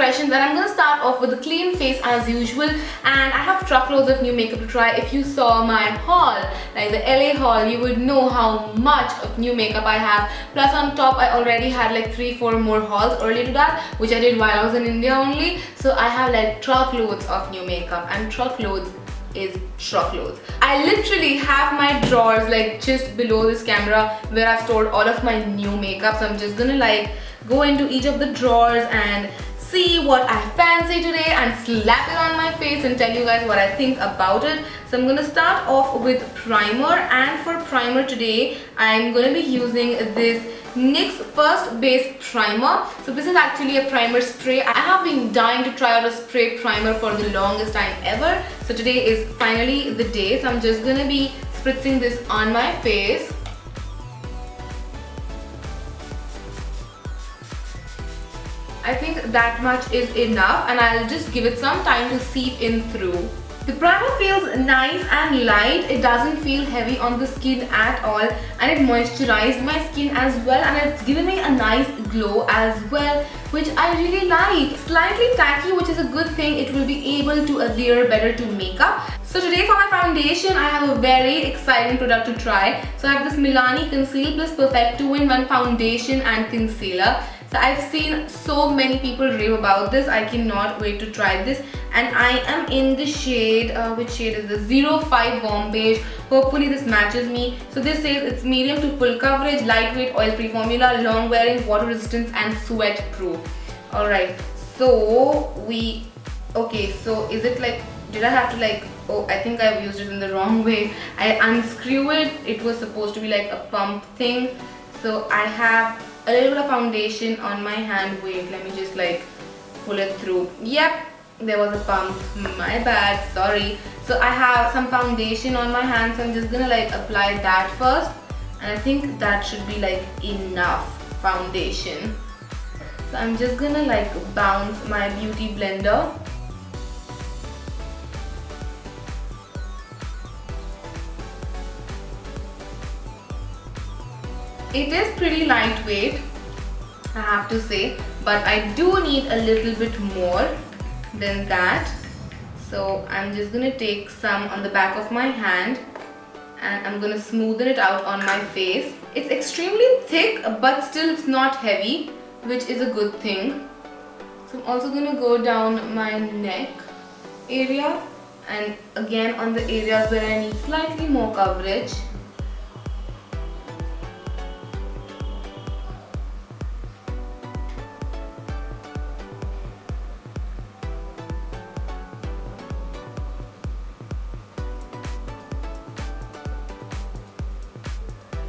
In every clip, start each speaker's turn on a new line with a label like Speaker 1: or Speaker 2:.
Speaker 1: impressions, and I'm gonna start off with a clean face as usual. And I have truckloads of new makeup to try. If you saw my haul, like the LA haul, you would know how much of new makeup I have. Plus on top, I already had like 3-4 more hauls earlier to that, which I did while I was in India only. So I have like truckloads of new makeup, and truckloads is truckloads. I literally have my drawers like just below this camera where I've stored all of my new makeup. So I'm just gonna like go into each of the drawers and see what I fancy today and slap it on my face and tell you guys what I think about it. So I'm gonna start off with primer, and for primer today I'm gonna be using this NYX First base primer. So this is actually a primer spray. I have been dying to try out a spray primer for the longest time ever. So today is finally the day. So I'm just gonna be spritzing this on my face. I think that much is enough, and I'll just give it some time to seep in through. The primer feels nice and light. It doesn't feel heavy on the skin at all, and it moisturized my skin as well, and it's given me a nice glow as well, which I really like. Slightly tacky, which is a good thing. It will be able to adhere better to makeup. So today for my foundation, I have a very exciting product to try. So I have this Milani Conceal+Perfect 2-in-1 foundation and concealer. So I've seen so many people rave about this. I cannot wait to try this, and I am in the shade, which shade is this? 05 Warm Beige. Hopefully this matches me. So this says it's medium to full coverage, lightweight, oil-free formula, long wearing, water resistance and sweat proof. Alright, so so is it like, did I have to like, oh, I think I've used it in the wrong way. I unscrew it. It was supposed to be like a pump thing. So I have a little bit of foundation on my hand. Wait, let me just like pull it through. Yep, there was a pump. My bad, sorry. So I have some foundation on my hand, so I'm just gonna like apply that first, and I think that should be like enough foundation. So I'm just gonna like bounce my beauty blender. It is pretty lightweight, I have to say, but I do need a little bit more than that. So I'm just gonna take some on the back of my hand, and I'm gonna smoothen it out on my face. It's extremely thick, but still it's not heavy, which is a good thing. So I'm also gonna go down my neck area, and again on the areas where I need slightly more coverage.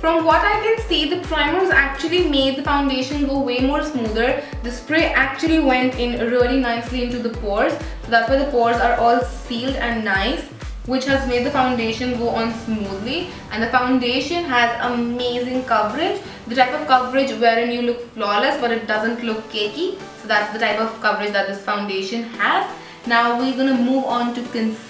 Speaker 1: From what I can see, the primers actually made the foundation go way more smoother. The spray actually went in really nicely into the pores. So that's why the pores are all sealed and nice, which has made the foundation go on smoothly. And the foundation has amazing coverage. The type of coverage wherein you look flawless but it doesn't look cakey. So that's the type of coverage that this foundation has. Now we're gonna move on to concealer.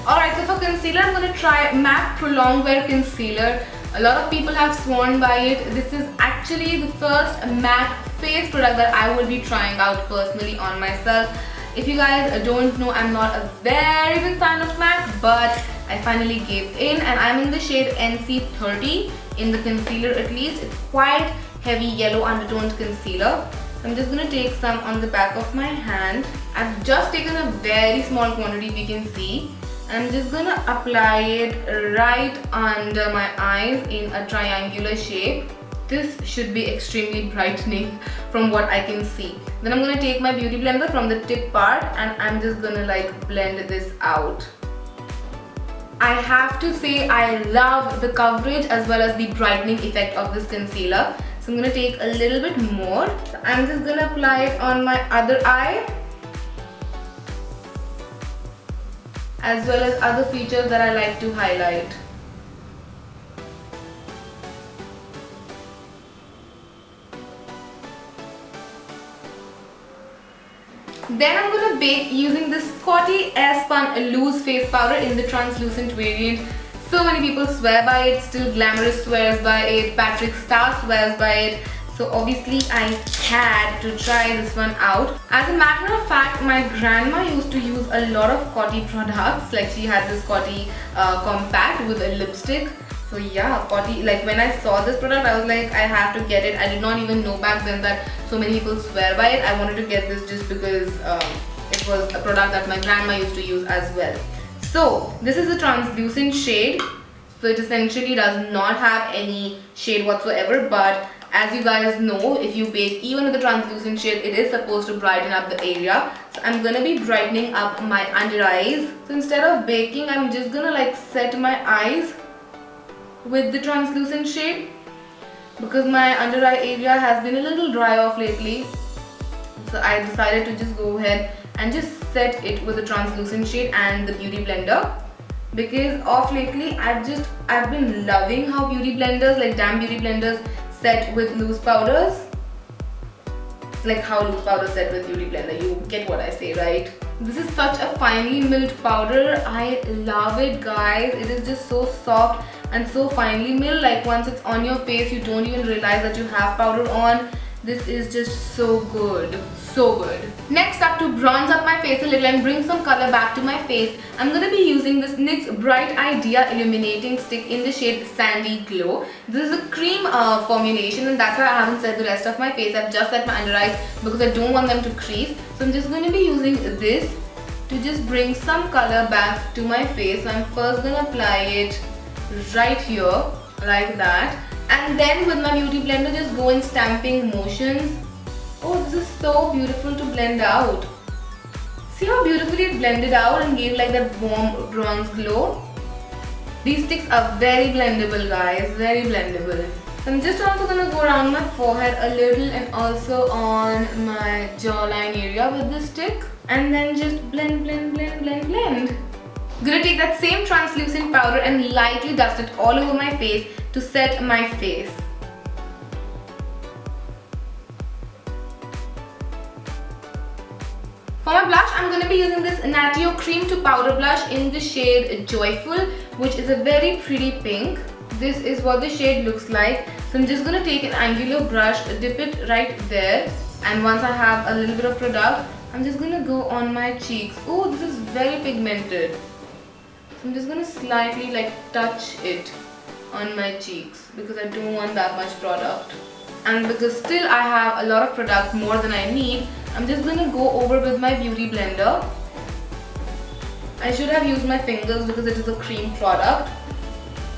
Speaker 1: Alright, so for concealer, I'm going to try MAC Prolong Wear Concealer. A lot of people have sworn by it. This is actually the first MAC face product that I will be trying out personally on myself. If you guys don't know, I'm not a very big fan of MAC, but I finally gave in, and I'm in the shade NC30 in the concealer at least. It's quite heavy yellow undertoned concealer. I'm just going to take some on the back of my hand. I've just taken a very small quantity, if you can see. I'm just going to apply it right under my eyes in a triangular shape. This should be extremely brightening from what I can see. Then I'm going to take my beauty blender from the tip part, and I'm just going to like blend this out. I have to say I love the coverage as well as the brightening effect of this concealer. So I'm going to take a little bit more. So I'm just going to apply it on my other eye, as well as other features that I like to highlight. Then I'm going to bake using this COTY Airspun Loose Face Powder in the translucent variant. So many people swear by it, Still Glamorous swears by it, Patrick Star swears by it. So obviously I had to try this one out. As a matter of fact, my grandma used to use a lot of COTY products. Like she had this COTY compact with a lipstick. So yeah, COTY, like when I saw this product, I was like, I have to get it. I did not even know back then that so many people swear by it. I wanted to get this just because it was a product that my grandma used to use as well. So this is a translucent shade. So it essentially does not have any shade whatsoever, but as you guys know, if you bake even with the translucent shade, it is supposed to brighten up the area. So I'm gonna be brightening up my under eyes. So instead of baking, I'm just gonna like set my eyes with the translucent shade because my under eye area has been a little dry off lately. So I decided to just go ahead and just set it with the translucent shade and the beauty blender. Because of lately, I've been loving how beauty blenders, like damn beauty blenders, set with loose powders. Like how loose powder set with beauty blender. You get what I say, right? This is such a finely milled powder. I love it, guys. It is just so soft and so finely milled. Like once it's on your face, you don't even realize that you have powder on. This is just so good. So good. Next up, to bronze up my face a little and bring some color back to my face, I'm going to be using this NYX Bright Idea Illuminating Stick in the shade Sandy Glow. This is a cream formulation, and that's why I haven't set the rest of my face. I've just set my under eyes because I don't want them to crease. So I'm just going to be using this to just bring some color back to my face. So I'm first going to apply it right here like that. And then with my beauty blender, just go in stamping motions. Oh, this is so beautiful to blend out. See how beautifully it blended out and gave like that warm bronze glow. These sticks are very blendable, guys, very blendable. So I'm just also gonna go around my forehead a little and also on my jawline area with this stick. And then just blend, blend, blend, blend, blend. I'm gonna take that same translucent powder and lightly dust it all over my face to set my face. For my blush, I'm going to be using this Natio Cream to Powder Blush in the shade Joyful, which is a very pretty pink. This is what the shade looks like. So I'm just going to take an angular brush, dip it right there, and once I have a little bit of product, I'm just going to go on my cheeks. Oh, this is very pigmented. So I'm just going to slightly like touch it on my cheeks because I don't want that much product. And because still I have a lot of product, more than I need, I'm just going to go over with my beauty blender. I should have used my fingers because it is a cream product,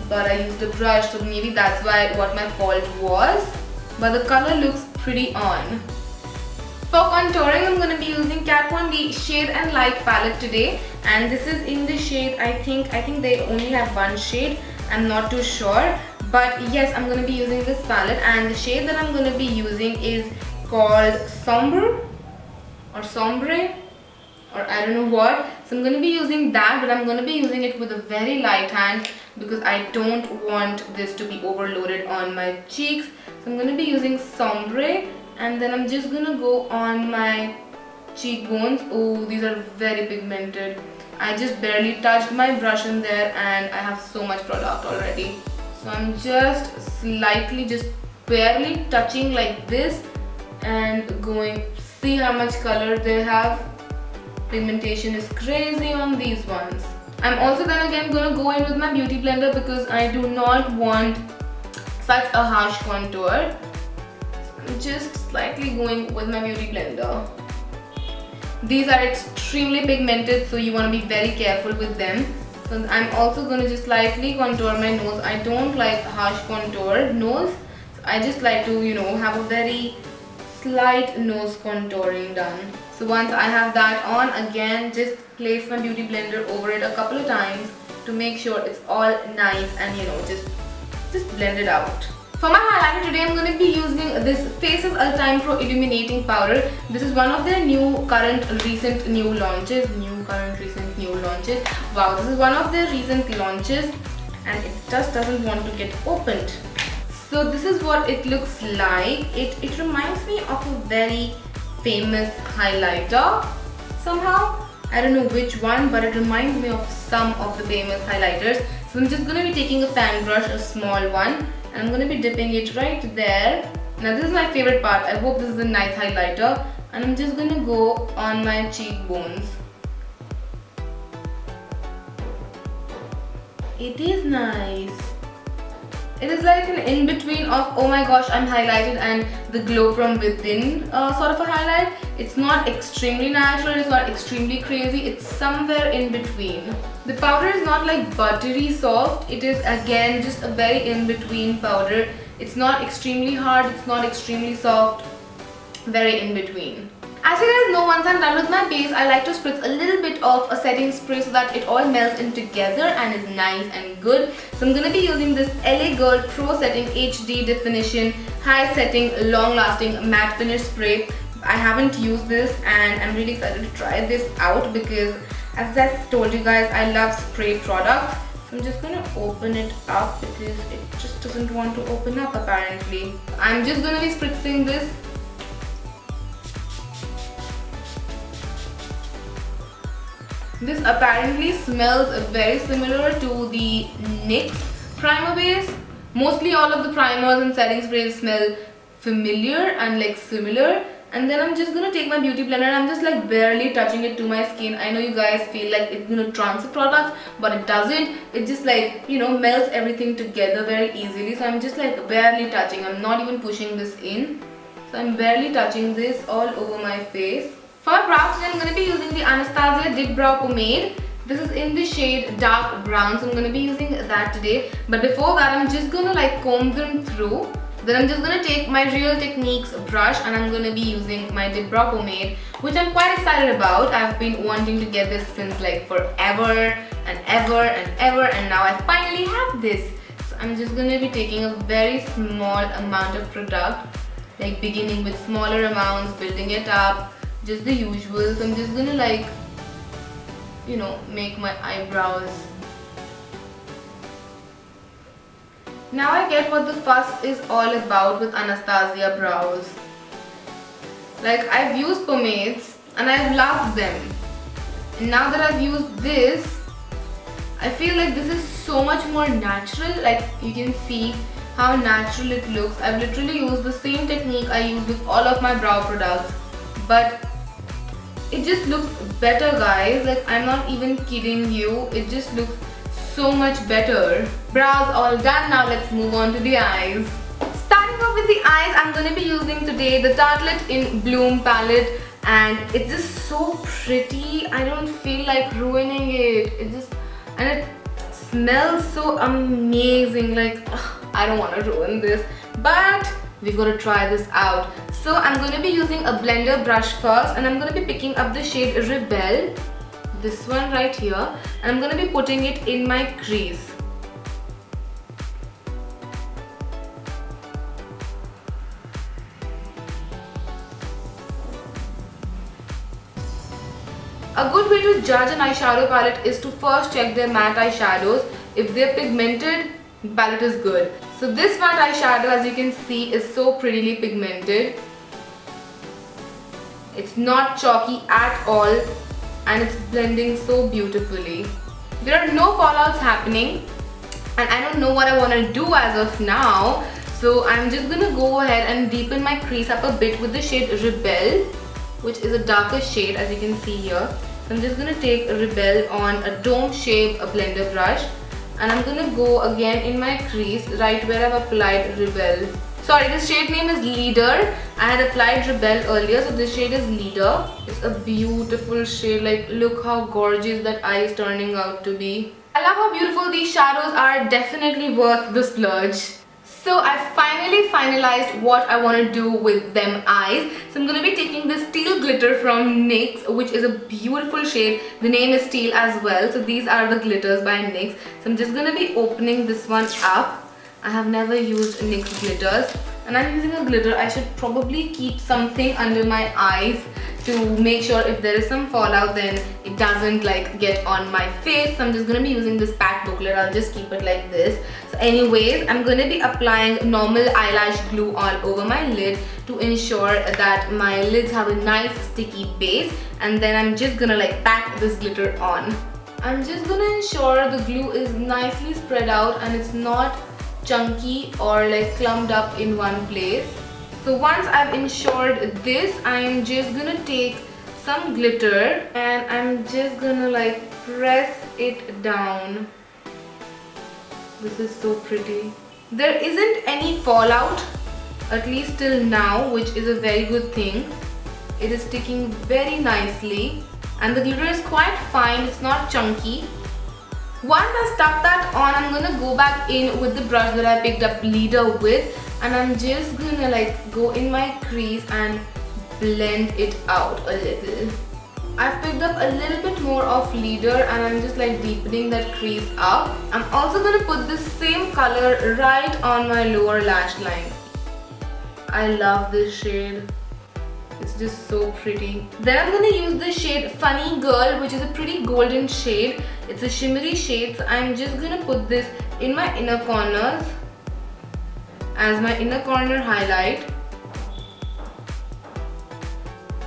Speaker 1: but I used a brush, so maybe that's what my fault was. But the color looks pretty on. For contouring, I'm going to be using Kat Von D Shade and Light palette today, and this is in the shade, I think they only have one shade, I'm not too sure. But yes, I'm going to be using this palette, and the shade that I'm going to be using is called Sombre or Sombre or I don't know what. So I'm going to be using that, but I'm going to be using it with a very light hand because I don't want this to be overloaded on my cheeks. So I'm going to be using Sombre, and then I'm just going to go on my cheekbones. Oh, these are very pigmented. I just barely touched my brush in there and I have so much product already. So I'm just slightly, just barely touching like this and going. See how much color they have. Pigmentation is crazy on these ones. I'm also then again going to go in with my beauty blender because I do not want such a harsh contour. I'm just slightly going with my beauty blender. These are extremely pigmented, so you want to be very careful with them. So I'm also going to just slightly contour my nose. I don't like harsh contour nose. So I just like to, have a very slight nose contouring done. So once I have that on, again, just place my beauty blender over it a couple of times to make sure it's all nice and, just blend it out. For my highlighter today, I'm going to be using this Faces Ultime Pro Illuminating Powder. This is one of their recent new launches. Wow, this is one of their recent launches and it just doesn't want to get opened. So this is what it looks like. It reminds me of a very famous highlighter somehow. I don't know which one, but it reminds me of some of the famous highlighters. So I'm just going to be taking a fan brush, a small one, and I'm going to be dipping it right there Now this is my favorite part. I hope this is a nice highlighter, and I'm just gonna go on my cheekbones. It is nice. It is like an in-between of oh my gosh I'm highlighted and the glow from within sort of a highlight. It's not extremely natural, it's not extremely crazy, it's somewhere in between. The powder is not like buttery soft, it is again just a very in-between powder. It's not extremely hard, it's not extremely soft, very in between. As you guys know, once I'm done with my base, I like to spritz a little bit of a setting spray so that it all melts in together and is nice and good. So I'm going to be using this LA Girl Pro Setting HD Definition High Setting Long Lasting Matte Finish Spray. I haven't used this and I'm really excited to try this out because as I told you guys, I love spray products. So I'm just going to open it up because it just doesn't want to open up apparently. I'm just going to be spritzing this. This apparently smells very similar to the NYX primer base. Mostly all of the primers and setting sprays smell familiar and like similar. And then I'm just gonna take my beauty blender and I'm just like barely touching it to my skin. I know you guys feel like it's gonna transfer products, but it doesn't. It just like, you know, melts everything together very easily. So I'm just like barely touching. I'm not even pushing this in. So I'm barely touching this all over my face. For my brows today, I'm going to be using the Anastasia Dipbrow pomade. This is in the shade dark brown, so I'm going to be using that today. But before that, I'm just going to like comb them through. Then I'm just going to take my Real Techniques brush and I'm going to be using my Dipbrow pomade, which I'm quite excited about. I've been wanting to get this since like forever and ever and ever, and now I finally have this. So I'm just going to be taking a very small amount of product, like beginning with smaller amounts, building it up. Just the usual. So I'm just gonna like, you know, make my eyebrows. Now I get what the fuss is all about with Anastasia brows. Like I've used pomades and I've loved them. And now that I've used this, I feel like this is so much more natural. Like you can see how natural it looks. I've literally used the same technique I use with all of my brow products. But it just looks better, guys. Like I'm not even kidding you, it just looks so much better. Brows all done, now let's move on to the eyes. Starting off with the eyes, I'm going to be using today the Tartelette In Bloom palette, and it's just so pretty. I don't feel like ruining it. And it smells so amazing. Like I don't want to ruin this, but we've got to try this out. So I'm going to be using a blender brush first, and I'm going to be picking up the shade Rebel, this one right here, and I'm going to be putting it in my crease. A good way to judge an eyeshadow palette is to first check their matte eyeshadows. If they're pigmented, the palette is good. So this matte eyeshadow, as you can see, is so prettily pigmented. It's not chalky at all and it's blending so beautifully. There are no fallouts happening and I don't know what I want to do as of now. So I'm just going to go ahead and deepen my crease up a bit with the shade Rebel, which is a darker shade as you can see here. So I'm just going to take Rebel on a dome shape blender brush. And I'm gonna go again in my crease right where I've applied Rebel. Sorry, this shade name is Leader. I had applied Rebel earlier, so this shade is Leader. It's a beautiful shade. Like look how gorgeous that eye is turning out to be. I love how beautiful these shadows are. Definitely worth the splurge. So I finally finalized what I want to do with them eyes. So I'm going to be taking this Teal glitter from NYX, which is a beautiful shade. The name is Teal as well. So these are the glitters by NYX. So I'm just going to be opening this one up. I have never used NYX glitters. And I'm using a glitter. I should probably keep something under my eyes to make sure if there is some fallout then it doesn't like get on my face. So I'm just going to be using this pack booklet. I'll just keep it like this. So anyways, I'm going to be applying normal eyelash glue all over my lid to ensure that my lids have a nice sticky base, and then I'm just going to like pack this glitter on. I'm just going to ensure the glue is nicely spread out and it's not chunky or like clumped up in one place. So once I've ensured this, I'm just gonna take some glitter and I'm just gonna like press it down. This is so pretty. There isn't any fallout, at least till now, which is a very good thing. It is sticking very nicely and the glitter is quite fine, it's not chunky. Once I stuck that on, I'm gonna go back in with the brush that I picked up leader with, and I'm just gonna like go in my crease and blend it out a little. I've picked up a little bit more of leader and I'm just like deepening that crease up. I'm also gonna put the same color right on my lower lash line. I love this shade. It's just so pretty. Then I'm gonna use the shade Funny Girl, which is a pretty golden shade. It's a shimmery shade, so I'm just gonna put this in my inner corners as my inner corner highlight.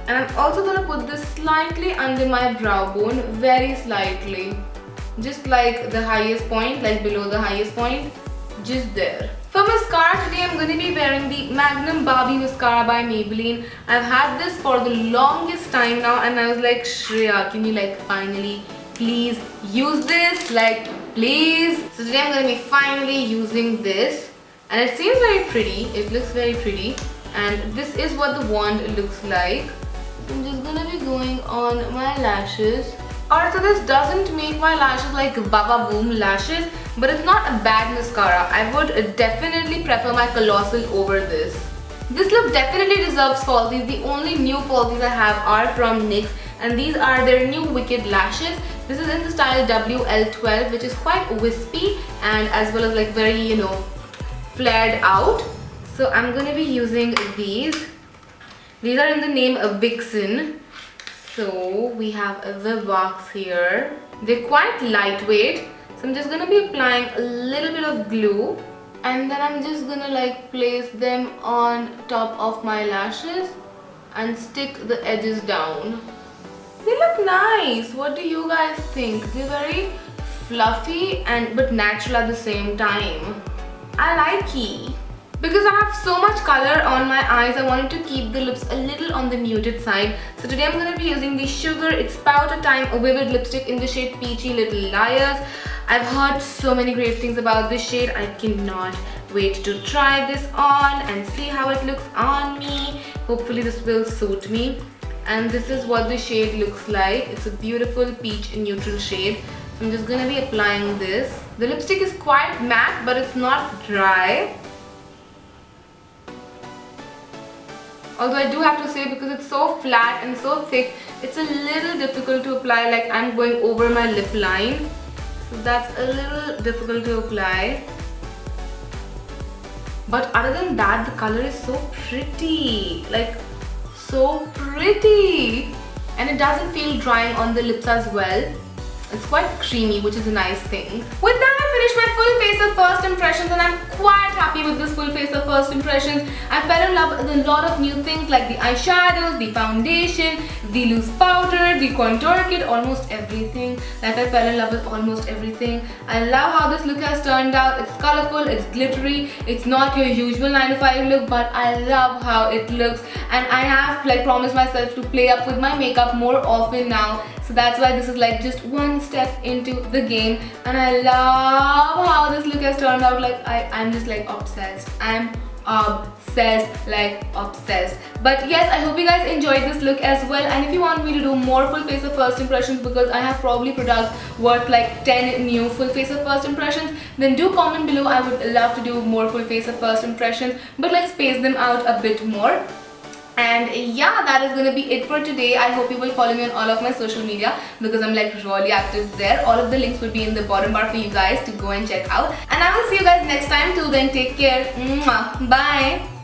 Speaker 1: And I'm also gonna put this slightly under my brow bone, very slightly. Just like the highest point, like below the highest point, just there. For mascara today, I'm going to be wearing the Magnum Barbie mascara by Maybelline. I've had this for the longest time now and I was like, Shreya, can you like finally please use this? Like, please. So today I'm going to be finally using this. And it seems very pretty. It looks very pretty. And this is what the wand looks like. So I'm just going to be going on my lashes. Alright, so this doesn't make my lashes like Baba Boom lashes, but it's not a bad mascara. I would definitely prefer my Colossal over this. This look definitely deserves falsies. The only new falsies I have are from NYX, and these are their new Wicked lashes. This is in the style WL12, which is quite wispy and as well as like very, you know, flared out. So I'm going to be using these. These are in the name of Vixen. So we have the box here. They're quite lightweight. So I'm just going to be applying a little bit of glue. And then I'm just going to like place them on top of my lashes and stick the edges down. They look nice. What do you guys think? They're very fluffy and but natural at the same time. I like it. Because I have so much color on my eyes, I wanted to keep the lips a little on the muted side. So today I'm going to be using the Sugar It's Powder Time a Vivid Lipstick in the shade Peachy Little Liars. I've heard so many great things about this shade. I cannot wait to try this on and see how it looks on me. Hopefully this will suit me. And this is what the shade looks like. It's a beautiful peach neutral shade. So I'm just going to be applying this. The lipstick is quite matte, but it's not dry. Although I do have to say, because it's so flat and so thick, it's a little difficult to apply, like I'm going over my lip line. So that's a little difficult to apply. But other than that, the color is so pretty. Like, so pretty. And it doesn't feel drying on the lips as well. It's quite creamy, which is a nice thing. With that, I finished my full face of first impressions and I'm quite happy with this full face of first impressions. I fell in love with a lot of new things like the eyeshadows, the foundation, the loose powder, the contour kit, almost everything. Like I fell in love with almost everything. I love how this look has turned out. It's colorful, it's glittery, it's not your usual 9 to 5 look, but I love how it looks. And I have like promised myself to play up with my makeup more often now. So that's why this is like just one step into the game, and I love how this look has turned out. Like I'm just like obsessed. I'm obsessed, like obsessed. But yes, I hope you guys enjoyed this look as well, and if you want me to do more full face of first impressions, because I have probably products worth like 10 new full face of first impressions, then do comment below. I would love to do more full face of first impressions, but let's space them out a bit more. And yeah, that is gonna be it for today. I hope you will follow me on all of my social media because I'm like really active there. All of the links will be in the bottom bar for you guys to go and check out. And I will see you guys next time. Till then, take care. Mwah. Bye.